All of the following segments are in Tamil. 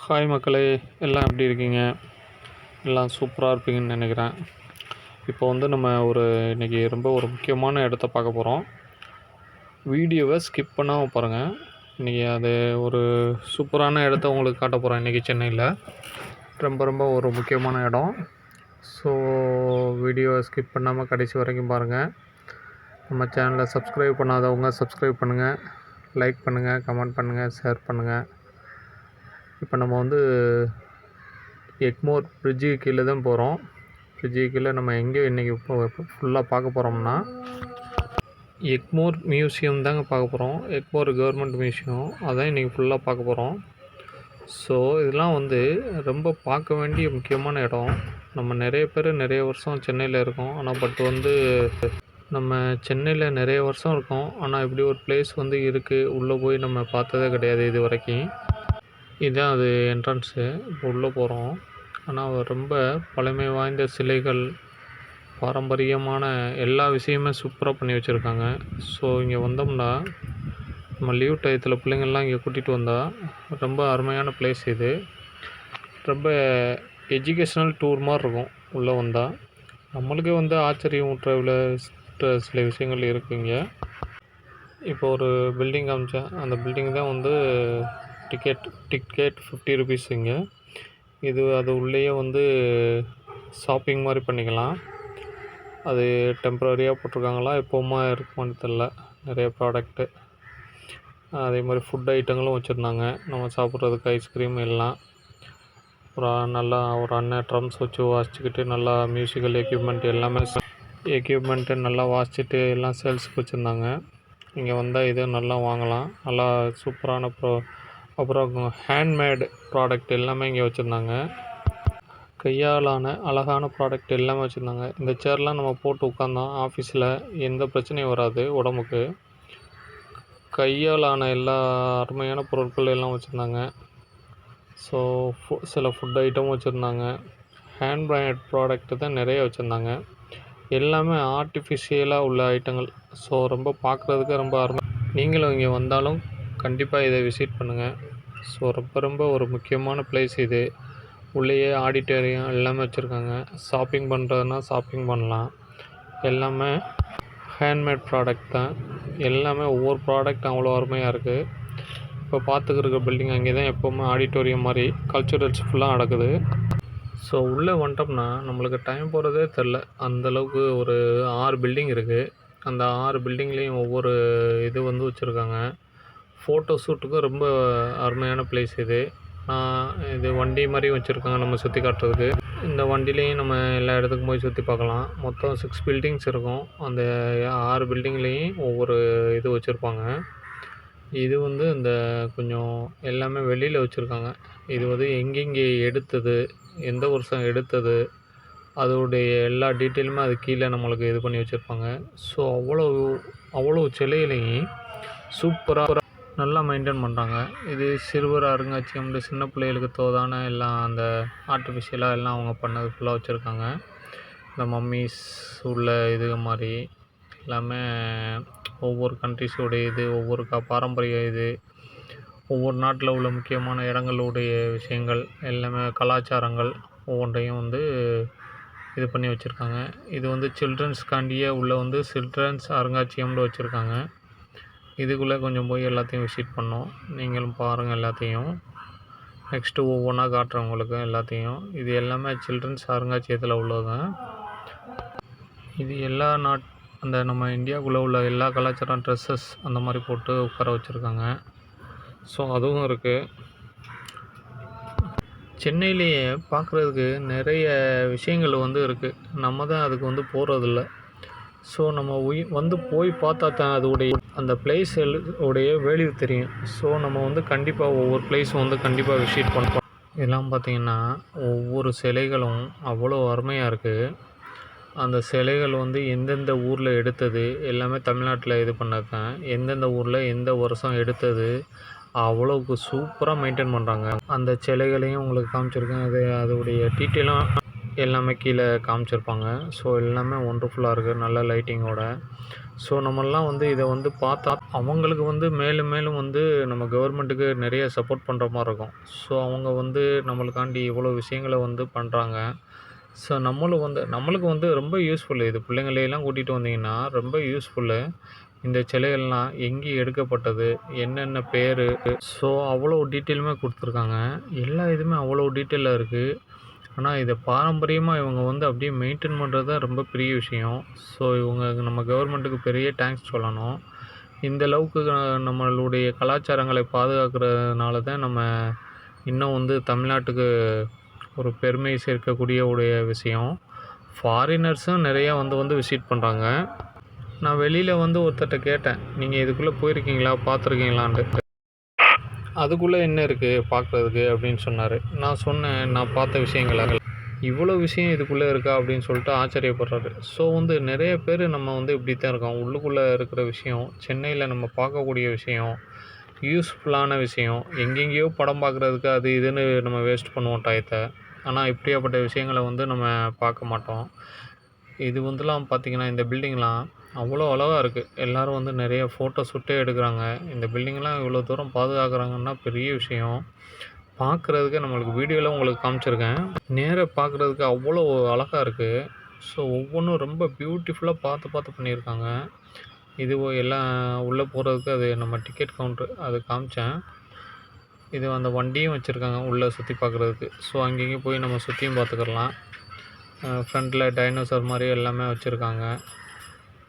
ஹாய் மக்களே, எல்லாம் எப்படி இருக்கீங்க? எல்லாம் சூப்பராக இருப்பீங்கன்னு நினைக்கிறேன். இப்போ நம்ம இன்றைக்கி ரொம்ப ஒரு முக்கியமான இடத்த பார்க்க போகிறோம். வீடியோவை ஸ்கிப் பண்ணாமல் பாருங்கள். இன்றைக்கி அது ஒரு சூப்பரான இடத்த உங்களுக்கு காட்ட போகிறோம். இன்றைக்கி சென்னையில் ரொம்ப ஒரு முக்கியமான இடம். ஸோ வீடியோவை ஸ்கிப் பண்ணாமல் கடைசி வரைக்கும் பாருங்கள். நம்ம சேனலை சப்ஸ்கிரைப் பண்ணாதவங்க சப்ஸ்கிரைப் பண்ணுங்கள், லைக் பண்ணுங்கள், கமெண்ட் பண்ணுங்கள், ஷேர் பண்ணுங்கள். இப்போ நம்ம எக்மோர் பிரிட்ஜுக்கு கீழே தான் போகிறோம். பிரிட்ஜுக்கு கீழே நம்ம எங்கே இன்றைக்கி ஃபுல்லாக பார்க்க போகிறோம்னா எக்மோர் மியூசியம் தாங்க பார்க்க போகிறோம். எக்மோர் கவர்மெண்ட் மியூசியம் அதான் இன்றைக்கி ஃபுல்லாக பார்க்க போகிறோம். ஸோ இதெல்லாம் ரொம்ப பார்க்க வேண்டிய முக்கியமான இடம். நம்ம நிறைய பேர் நிறைய வருஷம் சென்னையில் இருக்கோம். ஆனால் நம்ம சென்னையில் நிறைய வருஷம் இருக்கோம். ஆனால் இப்படி ஒரு பிளேஸ் இருக்குது. உள்ளே போய் நம்ம பார்த்ததே கிடையாது இது வரைக்கும். இதுதான் அது என்ட்ரன்ஸு. இப்போ உள்ளே போகிறோம். ஆனால் ரொம்ப பழமை வாய்ந்த சிலைகள், பாரம்பரியமான எல்லா விஷயமே சூப்பராக பண்ணி வச்சுருக்காங்க. ஸோ இங்கே வந்தோம்னா நம்ம லீவ் டயத்தில் பிள்ளைங்கள்லாம் இங்கே கூட்டிகிட்டு வந்தால் ரொம்ப அருமையான பிளேஸ் இது. ரொம்ப எஜுகேஷ்னல் டூர் மாதிரி இருக்கும் உள்ளே வந்தால். நம்மளுக்கே ஆச்சரியம் ஊட்டுற சில விஷயங்கள் இருக்குங்க. இப்போ ஒரு பில்டிங் காமிச்சேன். அந்த பில்டிங் தான் டிக்கெட் 50 ருபீஸுங்க. அது உள்ளேயே ஷாப்பிங் மாதிரி பண்ணிக்கலாம். அது டெம்ப்ரரியாக போட்டிருக்காங்களா, எப்போவுமா இருக்குமான்னு தெரில. நிறைய ப்ராடக்ட்டு, அதே மாதிரி ஃபுட் ஐட்டங்களும் வச்சுருந்தாங்க. நம்ம சாப்பிட்றதுக்கு ஐஸ்கிரீம் எல்லாம். ஒரு அண்ணன் ட்ரம்ஸ் வச்சு வாசிச்சுக்கிட்டு நல்லா மியூசிக்கல் எக்யூப்மெண்ட்டு நல்லா வாசிச்சுட்டு எல்லாம் சேல்ஸுக்கு வச்சுருந்தாங்க. இங்கே வந்தால் இது நல்லா வாங்கலாம். நல்லா சூப்பரான அப்புறம் ஹேண்ட்மேடு ப்ராடக்ட் எல்லாமே இங்கே வச்சுருந்தாங்க. கையாலான அழகான ப்ராடக்ட் எல்லாமே வச்சுருந்தாங்க. இந்த சேர்லாம் நம்ம போட்டு உட்காந்தோம் ஆஃபீஸில் எந்த பிரச்சனையும் வராது உடம்புக்கு. கையாலான எல்லா அருமையான பொருட்கள் எல்லாம் வச்சுருந்தாங்க. ஸோ சில ஃபுட் ஐட்டமும் வச்சுருந்தாங்க. ஹேண்ட்மேட் ப்ராடக்ட்டு தான் நிறைய வச்சுருந்தாங்க. எல்லாமே ஆர்டிஃபிஷியலாக உள்ள ஐட்டங்கள். ஸோ ரொம்ப பார்க்குறதுக்கு ரொம்ப அருமை. நீங்களும் இங்கே வந்தாலும் கண்டிப்பாக இதை விசிட் பண்ணுங்கள். ஸோ ரொம்ப ஒரு முக்கியமான பிளேஸ் இது. உள்ளேயே ஆடிட்டோரியம் எல்லாமே வச்சுருக்காங்க. ஷாப்பிங் பண்ணுறதுனா ஷாப்பிங் பண்ணலாம். எல்லாமே ஹேண்ட்மேட் ப்ராடக்ட் தான். எல்லாமே ஒவ்வொரு ப்ராடக்ட் அவ்வளோ அருமையாக இருக்குது. இப்போ பார்த்துக்கிருக்க பில்டிங் அங்கே தான் எப்போவுமே ஆடிட்டோரியம் மாதிரி கல்ச்சுரல்ஸ் ஃபுல்லாக நடக்குது. ஸோ உள்ளே வந்துட்டோம்னா நம்மளுக்கு டைம் போகிறதே தெரில. அந்தளவுக்கு ஒரு 6 பில்டிங் இருக்குது. அந்த 6 பில்டிங்லேயும் ஒவ்வொரு இது வச்சுருக்காங்க. ஃபோட்டோ ஷூட்டுக்கும் ரொம்ப அருமையான பிளேஸ் இது. இது வண்டி மாதிரி வச்சுருக்காங்க நம்ம சுற்றி காட்டுறதுக்கு. இந்த வண்டிலேயும் நம்ம எல்லா இடத்துக்கும் போய் சுற்றி பார்க்கலாம். மொத்தம் 6 பில்டிங்ஸ் இருக்கும். அந்த 6 பில்டிங்லேயும் ஒவ்வொரு இது வச்சுருப்பாங்க. இது இந்த கொஞ்சம் எல்லாமே வெளியில் வச்சுருக்காங்க. இது எங்கெங்கே எடுத்தது, எந்த வருஷம் எடுத்தது, அதோடைய எல்லா டீட்டெயிலுமே அது கீழே நம்மளுக்கு இது பண்ணி வச்சுருப்பாங்க. ஸோ அவ்வளோ சிலைகளையும் சூப்பராக நல்லா மெயின்டைன் பண்ணுறாங்க. இது சிறுவர் அருங்காட்சியகம். சின்ன பிள்ளைகளுக்கு தோதான எல்லாம் அந்த ஆர்டிஃபிஷியலாக எல்லாம் அவங்க பண்ணது ஃபுல்லாக வச்சுருக்காங்க. இந்த மம்மிஸ் உள்ள இது மாதிரி எல்லாமே ஒவ்வொரு கண்ட்ரிஸோடைய இது, ஒவ்வொரு பாரம்பரிய இது, ஒவ்வொரு நாட்டில் உள்ள முக்கியமான இடங்களுடைய விஷயங்கள் எல்லாமே கலாச்சாரங்கள் ஒவ்வொன்றையும் இது பண்ணி வச்சுருக்காங்க. இது சில்ட்ரன்ஸ்காண்டியே உள்ள சில்ட்ரன்ஸ் அருங்காட்சியகம்னு வச்சுருக்காங்க. இதுக்குள்ளே கொஞ்சம் போய் எல்லாத்தையும் விசிட் பண்ணோம். நீங்களும் பாருங்கள் எல்லாத்தையும். நெக்ஸ்ட்டு ஒவ்வொன்றா காட்டுறேன் உங்களுக்கு எல்லாத்தையும். இது எல்லாமே சில்ட்ரன்ஸ் அருங்காட்சியகத்தில் உள்ளது. இது எல்லா அந்த நம்ம இந்தியாவுக்குள்ளே உள்ள எல்லா கலாச்சாரம் ட்ரெஸ்ஸஸ் அந்த மாதிரி போட்டு உட்கார வச்சுருக்காங்க. ஸோ அதுவும் இருக்குது. சென்னையிலேயே பார்க்குறதுக்கு நிறைய விஷயங்கள் இருக்குது. நம்ம தான் அதுக்கு போகிறதில்ல. ஸோ நம்ம போய் பார்த்தா தான் அதோடைய அந்த பிளேஸ் உடைய வேல்யூ தெரியும். ஸோ நம்ம கண்டிப்பாக ஒவ்வொரு பிளேஸும் கண்டிப்பாக விசிட் பண்ணுறோம். இதெல்லாம் பார்த்திங்கன்னா ஒவ்வொரு சிலைகளும் அவ்வளோ அருமையாக இருக்குது. அந்த சிலைகள் எந்தெந்த ஊரில் எடுத்தது எல்லாமே தமிழ்நாட்டில் இது பண்ணது தான். எந்தெந்த ஊரில் எந்த வருஷம் எடுத்தது அவ்வளோக்கு சூப்பராக மெயின்டைன் பண்ணுறாங்க. அந்த சிலைகளையும் உங்களுக்கு காமிச்சிருக்கேன். அதோடைய டீட்டெயிலும் எல்லாமே கீழே காமிச்சிருப்பாங்க. ஸோ எல்லாமே ஒண்டர்ஃபுல்லாக இருக்குது, நல்ல லைட்டிங்கோட. ஸோ நம்மலாம் வந்து இதை வந்து பார்த்தா அவங்களுக்கு வந்து மேலும் மேலும் வந்து நம்ம கவர்மெண்ட்டுக்கு நிறைய சப்போர்ட் பண்ணுற மாதிரி இருக்கும். ஸோ அவங்க வந்து நம்மளுக்காண்டி இவ்வளோ விஷயங்களை வந்து பண்ணுறாங்க. ஸோ நம்மளுக்கு வந்து ரொம்ப யூஸ்ஃபுல்லு இது. பிள்ளைங்களையெல்லாம் கூட்டிகிட்டு வந்தீங்கன்னா ரொம்ப யூஸ்ஃபுல்லு. இந்த சிலைகள்லாம் எங்கே எடுக்கப்பட்டது, என்னென்ன பேர், ஸோ அவ்வளோ டீட்டெயிலுமே கொடுத்துருக்காங்க. எல்லா இதுவுமே அவ்வளோ டீட்டெயிலாக இருக்குது. ஆனால் இதை பாரம்பரியமாக இவங்க வந்து அப்படியே மெயின்டைன் பண்ணுறது தான் ரொம்ப பெரிய விஷயம். ஸோ இவங்க நம்ம கவர்மெண்ட்டுக்கு பெரிய தேங்க்ஸ் சொல்லணும். இந்த அளவுக்கு நம்மளுடைய கலாச்சாரங்களை பாதுகாக்கிறதுனால தான் நம்ம இன்னும் வந்து தமிழ்நாட்டுக்கு ஒரு பெருமை சேர்க்கக்கூடிய உடைய விஷயம். ஃபாரினர்ஸும் நிறையா வந்து விசிட் பண்ணுறாங்க. நான் வெளியில் வந்து ஒருத்தர்கிட்ட கேட்டேன், நீங்கள் இதுக்குள்ளே போயிருக்கீங்களா, பார்த்துருக்கீங்களான்ட்டு. அதுக்குள்ளே என்ன இருக்குது பார்க்குறதுக்கு அப்படின்னு சொன்னார். நான் சொன்னேன், நான் பார்த்த விஷயங்கள இவ்வளோ விஷயம் இதுக்குள்ளே இருக்கா அப்படின்னு சொல்லிட்டு ஆச்சரியப்படுறாரு. ஸோ வந்து நிறைய பேர் நம்ம வந்து இப்படி தான் இருக்கோம். உள்ளுக்குள்ளே இருக்கிற விஷயம், சென்னையில் நம்ம பார்க்கக்கூடிய விஷயம், யூஸ்ஃபுல்லான விஷயம், எங்கெங்கேயோ படம் பார்க்குறதுக்கு அது இதுன்னு நம்ம வேஸ்ட் பண்ணுவோம் டயத்தை. ஆனால் இப்படியாப்பட்ட விஷயங்களை வந்து நம்ம பார்க்க மாட்டோம். இது வந்துலாம் பார்த்திங்கன்னா, இந்த பில்டிங்லாம் அவ்வளோ அழகா இருக்குது. எல்லோரும் வந்து நிறைய ஃபோட்டோ ஷூட்டே எடுக்கிறாங்க. இந்த பில்டிங்லாம் இவ்வளோ தூரம் பாதுகாக்கிறாங்கன்னா பெரிய விஷயம். பார்க்குறதுக்கு நம்மளுக்கு வீடியோவில் உங்களுக்கு காமிச்சிருக்கேன். நேராக பார்க்குறதுக்கு அவ்வளோ அழகா இருக்குது. ஸோ ஒவ்வொன்றும் ரொம்ப பியூட்டிஃபுல்லாக பார்த்து பார்த்து பண்ணியிருக்காங்க. இது எல்லாம் உள்ளே போகிறதுக்கு அது நம்ம டிக்கெட் கவுண்ட்ரு அது காமிச்சேன். இது அந்த வண்டியும் வச்சுருக்காங்க உள்ளே சுற்றி பார்க்குறதுக்கு. ஸோ அங்கேயும் போய் நம்ம சுற்றியும் பார்த்துக்கலாம். ஃப்ரண்ட்டில் டைனோசர் மாதிரி எல்லாமே வச்சுருக்காங்க.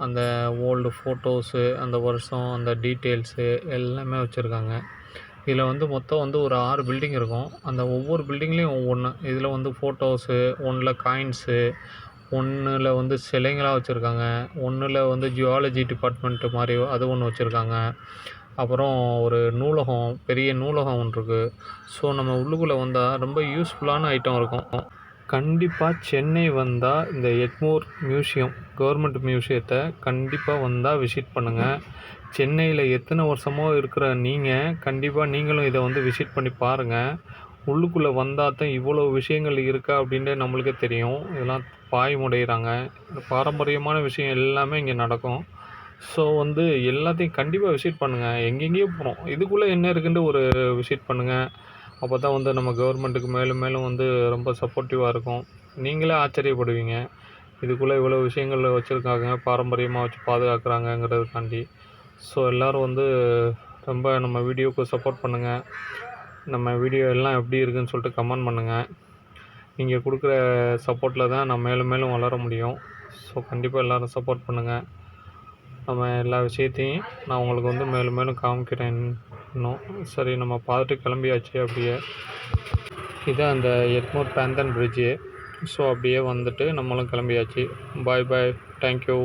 அந்த ஓல்டு ஃபோட்டோஸு, அந்த வருஷம், அந்த டீட்டெயில்ஸு எல்லாமே வச்சுருக்காங்க. இதில் வந்து மொத்தம் வந்து ஒரு 6 பில்டிங் இருக்கும். அந்த ஒவ்வொரு பில்டிங்லேயும் ஒவ்வொன்று. இதில் வந்து ஃபோட்டோஸு, ஒன்றில் காயின்ஸு, ஒன்றில் வந்து சிலைங்களாக வச்சுருக்காங்க, ஒன்றில் வந்து ஜியாலஜி டிபார்ட்மெண்ட்டு மாதிரி அது ஒன்று வச்சுருக்காங்க. அப்புறம் ஒரு நூலகம், பெரிய நூலகம் ஒன்று இருக்குது. ஸோ நம்ம உள்ளுக்குள்ளே வந்தால் ரொம்ப யூஸ்ஃபுல்லான ஐட்டம் இருக்கும். கண்டிப்பாக சென்னை வந்தால் இந்த எக்மோர் மியூசியம், கவர்மெண்ட் மியூசியத்தை கண்டிப்பாக வந்தால் விசிட் பண்ணுங்கள். சென்னையில் எத்தனை வருஷமோ இருக்கிற நீங்கள் கண்டிப்பாக நீங்களும் இதை வந்து விசிட் பண்ணி பாருங்கள். உள்ளுக்குள்ளே வந்தால் தான் இவ்வளோ விஷயங்கள் இருக்கா அப்படின்ட்டு நம்மளுக்கே தெரியும். இதெல்லாம் பாயமுடைகிறாங்க. பாரம்பரியமான விஷயம் எல்லாமே இங்கே நடக்கும். ஸோ வந்து எல்லாத்தையும் கண்டிப்பாக விசிட் பண்ணுங்கள். எங்கெங்கேயோ போகிறோம், இதுக்குள்ளே என்ன இருக்குன்ட்டு ஒரு விசிட் பண்ணுங்கள். அப்போ தான் வந்து நம்ம கவர்மெண்ட்டுக்கு மேலும் மேலும் வந்து ரொம்ப சப்போர்ட்டிவாக இருக்கும். நீங்களே ஆச்சரியப்படுவீங்க. இதுக்குள்ளே இவ்வளோ விஷயங்கள் வச்சுருக்காங்க, பாரம்பரியமாக வச்சு பாதுகாக்கிறாங்கங்கிறதுக்காண்டி. ஸோ எல்லோரும் வந்து ரொம்ப நம்ம வீடியோவுக்கு சப்போர்ட் பண்ணுங்கள். நம்ம வீடியோ எல்லாம் எப்படி இருக்குதுன்னு சொல்லிட்டு கமெண்ட் பண்ணுங்கள். நீங்கள் கொடுக்குற சப்போர்ட்டில் தான் நான் மேலும் மேலும் வளர முடியும். ஸோ கண்டிப்பாக எல்லோரும் சப்போர்ட் பண்ணுங்கள். நம்ம எல்லா விஷயத்தையும் நான் உங்களுக்கு வந்து மேலும் மேலும் காமிக்கிறேன் இன்னும். சரி, நம்ம பார்த்துட்டு கிளம்பியாச்சு அப்படியே. இதான் அந்த எக்மோர் பேந்தன் பிரிட்ஜு. ஸோ அப்படியே வந்துட்டு நம்மளும் கிளம்பியாச்சு. பாய் பாய். தேங்க்யூ.